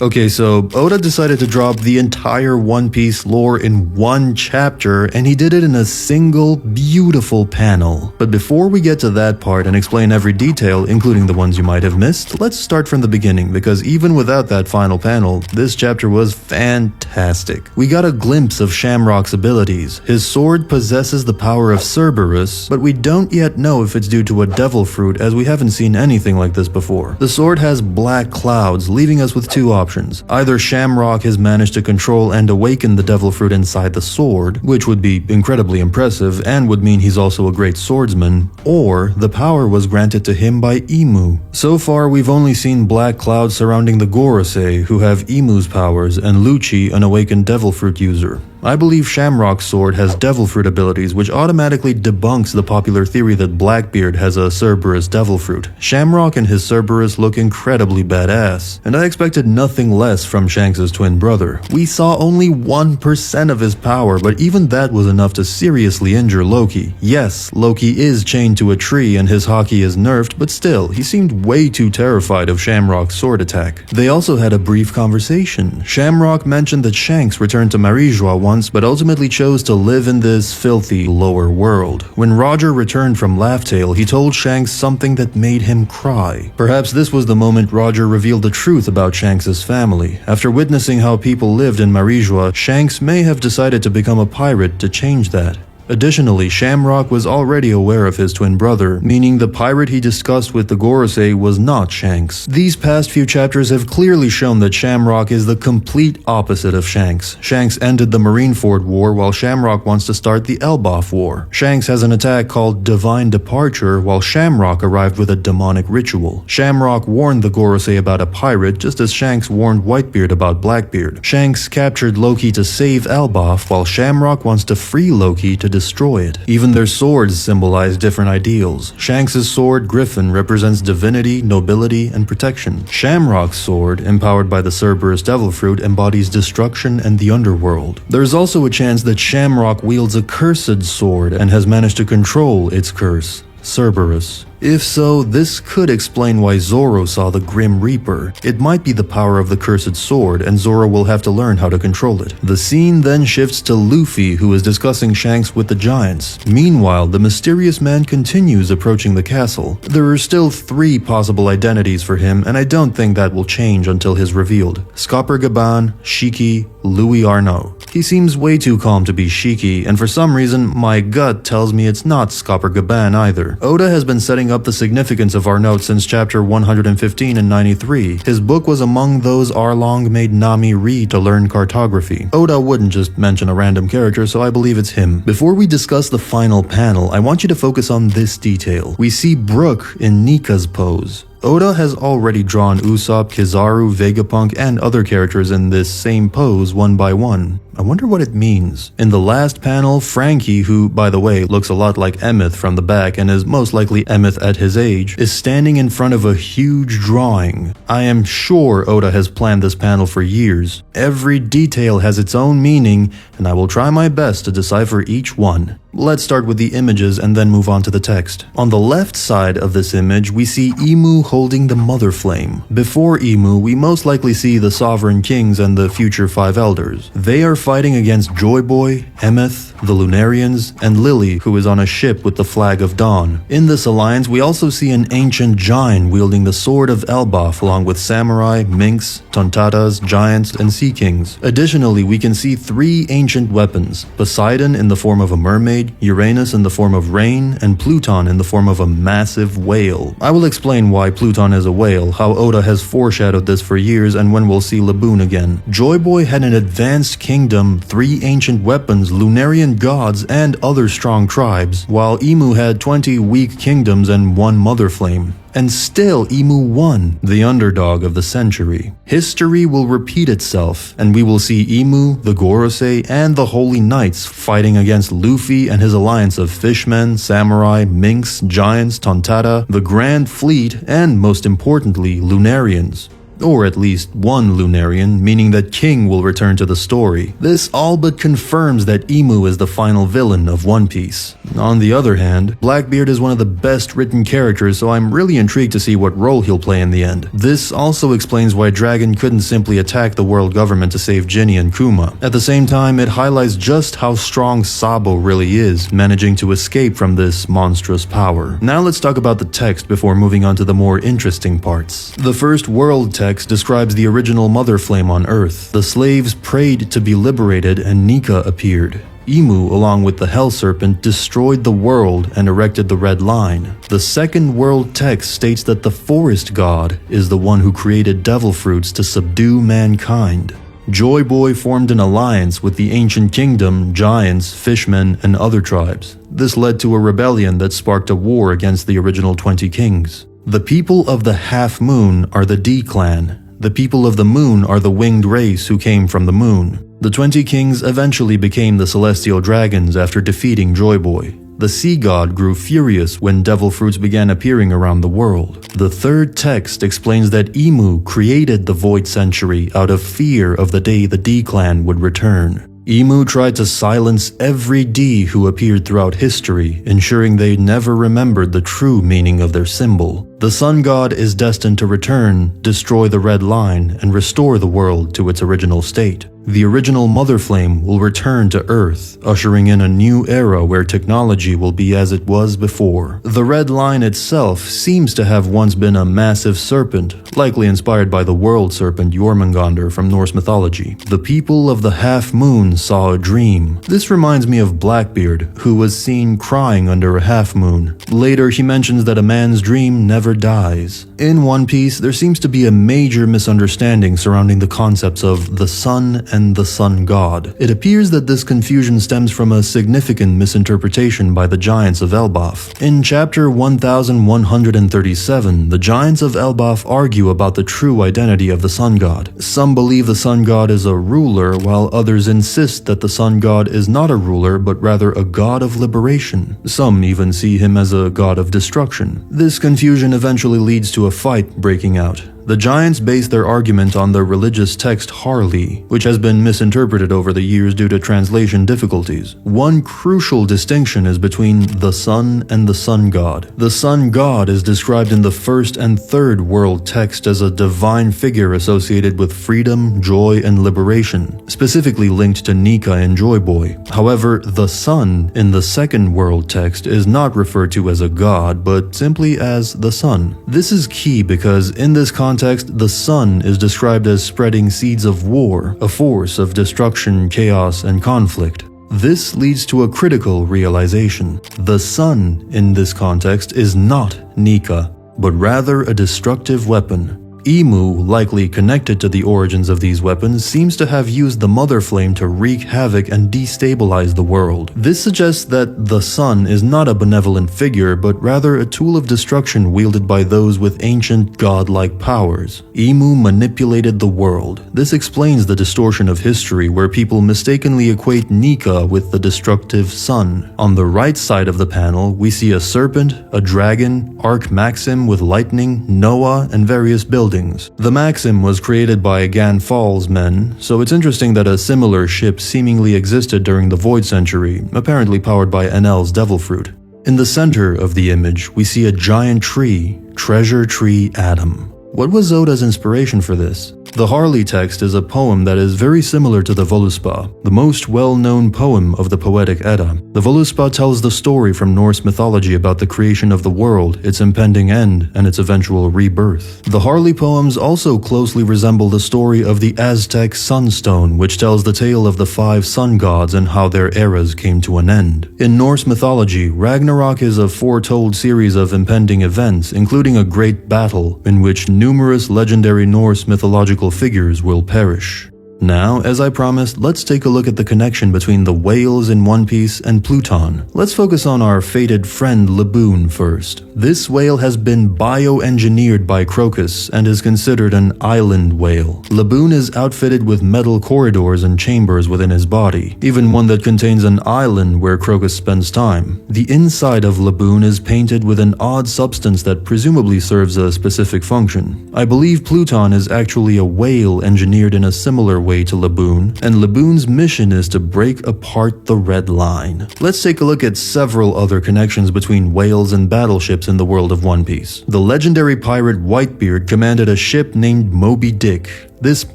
Okay, so Oda decided to drop the entire One Piece lore in one chapter, and he did it in a single, beautiful panel. But before we get to that part and explain every detail, including the ones you might have missed, let's start from the beginning, because even without that final panel, this chapter was fantastic. We got a glimpse of Shamrock's abilities. His sword possesses the power of Cerberus, but we don't yet know if it's due to a devil fruit, as we haven't seen anything like this before. The sword has black clouds, leaving us with two options. Either Shamrock has managed to control and awaken the devil fruit inside the sword, which would be incredibly impressive and would mean he's also a great swordsman, or the power was granted to him by Imu. So far, we've only seen black clouds surrounding the Gorosei, who have Imu's powers, and Lucci, an awakened devil fruit user. I believe Shamrock's sword has devil fruit abilities, which automatically debunks the popular theory that Blackbeard has a Cerberus devil fruit. Shamrock and his Cerberus look incredibly badass, and I expected nothing less from Shanks' twin brother. We saw only 1% of his power, but even that was enough to seriously injure Loki. Yes, Loki is chained to a tree and his haki is nerfed, but still, he seemed way too terrified of Shamrock's sword attack. They also had a brief conversation. Shamrock mentioned that Shanks returned to Marie-Joie once, but ultimately chose to live in this filthy lower world. When Roger returned from Laugh Tale, he told Shanks something that made him cry. Perhaps this was the moment Roger revealed the truth about Shanks' family. After witnessing how people lived in Marie-Joie, Shanks may have decided to become a pirate to change that. Additionally, Shamrock was already aware of his twin brother, meaning the pirate he discussed with the Gorosei was not Shanks. These past few chapters have clearly shown that Shamrock is the complete opposite of Shanks. Shanks ended the Marineford War while Shamrock wants to start the Elbaf War. Shanks has an attack called Divine Departure while Shamrock arrived with a demonic ritual. Shamrock warned the Gorosei about a pirate just as Shanks warned Whitebeard about Blackbeard. Shanks captured Loki to save Elbaf while Shamrock wants to free Loki to destroy it. Even their swords symbolize different ideals. Shanks' sword, Griffin, represents divinity, nobility, and protection. Shamrock's sword, empowered by the Cerberus Devil Fruit, embodies destruction and the underworld. There's also a chance that Shamrock wields a cursed sword and has managed to control its curse, Cerberus. If so, this could explain why Zoro saw the Grim Reaper. It might be the power of the cursed sword, and Zoro will have to learn how to control it. The scene then shifts to Luffy, who is discussing Shanks with the giants. Meanwhile, the mysterious man continues approaching the castle. There are still 3 possible identities for him, and I don't think that will change until he's revealed. Scopper Gaban, Shiki, Louis Arnaud. He seems way too calm to be Shiki, and for some reason, my gut tells me it's not Scopper Gaban either. Oda has been setting up the significance of Arnaud since chapter 115 and 93. His book was among those Arlong made Nami read to learn cartography. Oda wouldn't just mention a random character, so I believe it's him. Before we discuss the final panel, I want you to focus on this detail. We see Brook in Nika's pose. Oda has already drawn Usopp, Kizaru, Vegapunk, and other characters in this same pose one by one. I wonder what it means. In the last panel, Frankie, who, by the way, looks a lot like Emmet from the back and is most likely Emmet at his age, is standing in front of a huge drawing. I am sure Oda has planned this panel for years. Every detail has its own meaning, and I will try my best to decipher each one. Let's start with the images and then move on to the text. On the left side of this image, we see Imu holding the Mother Flame. Before Imu, we most likely see the Sovereign Kings and the future 5 Elders. They are fighting against Joy Boy, Emeth, the Lunarians, and Lily, who is on a ship with the Flag of Dawn. In this alliance, we also see an ancient giant wielding the Sword of Elbaf along with samurai, minks, tontatas, giants, and sea kings. Additionally, we can see 3 ancient weapons: Poseidon in the form of a mermaid, Uranus in the form of rain, and Pluton in the form of a massive whale. I will explain why Pluton is a whale, how Oda has foreshadowed this for years, and when we'll see Laboon again. Joy Boy had an advanced kingdom, 3 ancient weapons, Lunarian gods, and other strong tribes, while Imu had 20 weak kingdoms and 1 Mother Flame. And still, Imu won, the underdog of the century. History will repeat itself, and we will see Imu, the Gorosei, and the Holy Knights fighting against Luffy and his alliance of fishmen, samurai, minks, giants, tontata, the Grand Fleet, and most importantly, Lunarians. or at least one Lunarian, meaning that King will return to the story. This all but confirms that Imu is the final villain of One Piece. On the other hand, Blackbeard is one of the best written characters, so I'm really intrigued to see what role he'll play in the end. This also explains why Dragon couldn't simply attack the world government to save Ginny and Kuma. At the same time, it highlights just how strong Sabo really is, managing to escape from this monstrous power. Now let's talk about the text before moving on to the more interesting parts. The first world text describes the original Mother Flame on Earth. The slaves prayed to be liberated and Nika appeared. Imu, along with the Hell Serpent, destroyed the world and erected the Red Line. The second world text states that the Forest God is the one who created devil fruits to subdue mankind. Joy Boy formed an alliance with the ancient kingdom, giants, fishmen, and other tribes. This led to a rebellion that sparked a war against the original 20 kings. The people of the Half Moon are the D-Clan. The people of the Moon are the winged race who came from the Moon. The 20 kings eventually became the Celestial Dragons after defeating Joy Boy. The Sea God grew furious when devil fruits began appearing around the world. The third text explains that Imu created the Void Century out of fear of the day the D-Clan would return. Imu tried to silence every D who appeared throughout history, ensuring they never remembered the true meaning of their symbol. The Sun God is destined to return, destroy the Red Line, and restore the world to its original state. The original Mother Flame will return to Earth, ushering in a new era where technology will be as it was before. The Red Line itself seems to have once been a massive serpent, likely inspired by the world serpent Jormungandr from Norse mythology. The people of the Half Moon saw a dream. This reminds me of Blackbeard, who was seen crying under a half moon. Later, he mentions that a man's dream never dies. In One Piece, there seems to be a major misunderstanding surrounding the concepts of the sun and the Sun God. It appears that this confusion stems from a significant misinterpretation by the Giants of Elbaf. In chapter 1137, the Giants of Elbaf argue about the true identity of the Sun God. Some believe the Sun God is a ruler, while others insist that the Sun God is not a ruler, but rather a god of liberation. Some even see him as a god of destruction. This confusion eventually leads to a fight breaking out. The Giants base their argument on the religious text Harley, which has been misinterpreted over the years due to translation difficulties. One crucial distinction is between the Sun and the Sun God. The Sun God is described in the first and third world text as a divine figure associated with freedom, joy, and liberation, specifically linked to Nika and Joy Boy. However, the Sun in the second world text is not referred to as a god, but simply as the Sun. This is key because in this context, the sun is described as spreading seeds of war, a force of destruction, chaos, and conflict. This leads to a critical realization. The sun in this context is not Nika, but rather a destructive weapon. Imu, likely connected to the origins of these weapons, seems to have used the Mother Flame to wreak havoc and destabilize the world. This suggests that the sun is not a benevolent figure, but rather a tool of destruction wielded by those with ancient godlike powers. Imu manipulated the world. This explains the distortion of history where people mistakenly equate Nika with the destructive sun. On the right side of the panel, we see a serpent, a dragon, Arc Maxim with lightning, Noah, and various buildings. The Maxim was created by Gan Fall's men, so it's interesting that a similar ship seemingly existed during the Void Century, apparently powered by Enel's Devil Fruit. In the center of the image, we see a giant tree, Treasure Tree Adam. What was Oda's inspiration for this? The Harley text is a poem that is very similar to the Voluspa, the most well-known poem of the Poetic Edda. The Voluspa tells the story from Norse mythology about the creation of the world, its impending end, and its eventual rebirth. The Harley poems also closely resemble the story of the Aztec Sunstone, which tells the tale of the 5 sun gods and how their eras came to an end. In Norse mythology, Ragnarok is a foretold series of impending events, including a great battle in which numerous legendary Norse mythological figures will perish. Now, as I promised, let's take a look at the connection between the whales in One Piece and Pluton. Let's focus on our fated friend Laboon first. This whale has been bioengineered by Crocus and is considered an island whale. Laboon is outfitted with metal corridors and chambers within his body, even one that contains an island where Crocus spends time. The inside of Laboon is painted with an odd substance that presumably serves a specific function. I believe Pluton is actually a whale engineered in a similar way to Laboon, and Laboon's mission is to break apart the Red Line. Let's take a look at several other connections between whales and battleships in the world of One Piece. The legendary pirate Whitebeard commanded a ship named Moby Dick. This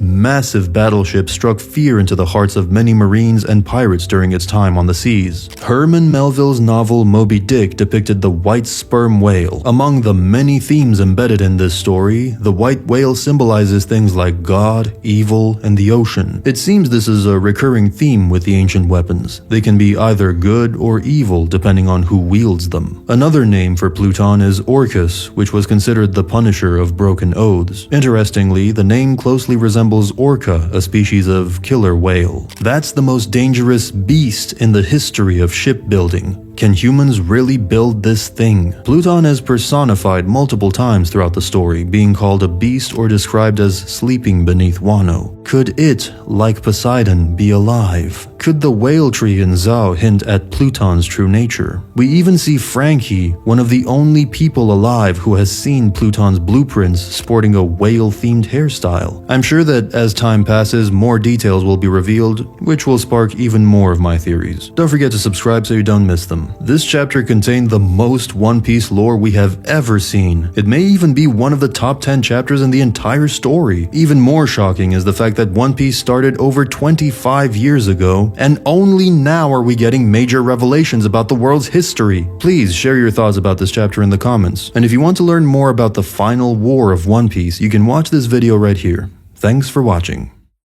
massive battleship struck fear into the hearts of many Marines and pirates during its time on the seas. Herman Melville's novel Moby Dick depicted the white sperm whale. Among the many themes embedded in this story, the white whale symbolizes things like God, evil, and the ocean. It seems this is a recurring theme with the ancient weapons. They can be either good or evil depending on who wields them. Another name for Pluton is Orcus, which was considered the punisher of broken oaths. Interestingly, the name closely resembles orca, a species of killer whale. That's the most dangerous beast in the history of shipbuilding. Can humans really build this thing? Pluton is personified multiple times throughout the story, being called a beast or described as sleeping beneath Wano. Could it, like Poseidon, be alive? Could the whale tree in Zhao hint at Pluton's true nature? We even see Frankie, one of the only people alive who has seen Pluton's blueprints, sporting a whale-themed hairstyle. I'm sure that as time passes, more details will be revealed, which will spark even more of my theories. Don't forget to subscribe so you don't miss them. This chapter contained the most One Piece lore we have ever seen. It may even be one of the top 10 chapters in the entire story. Even more shocking is the fact that One Piece started over 25 years ago, and only now are we getting major revelations about the world's history. Please share your thoughts about this chapter in the comments. And if you want to learn more about the final war of One Piece, you can watch this video right here. Thanks for watching.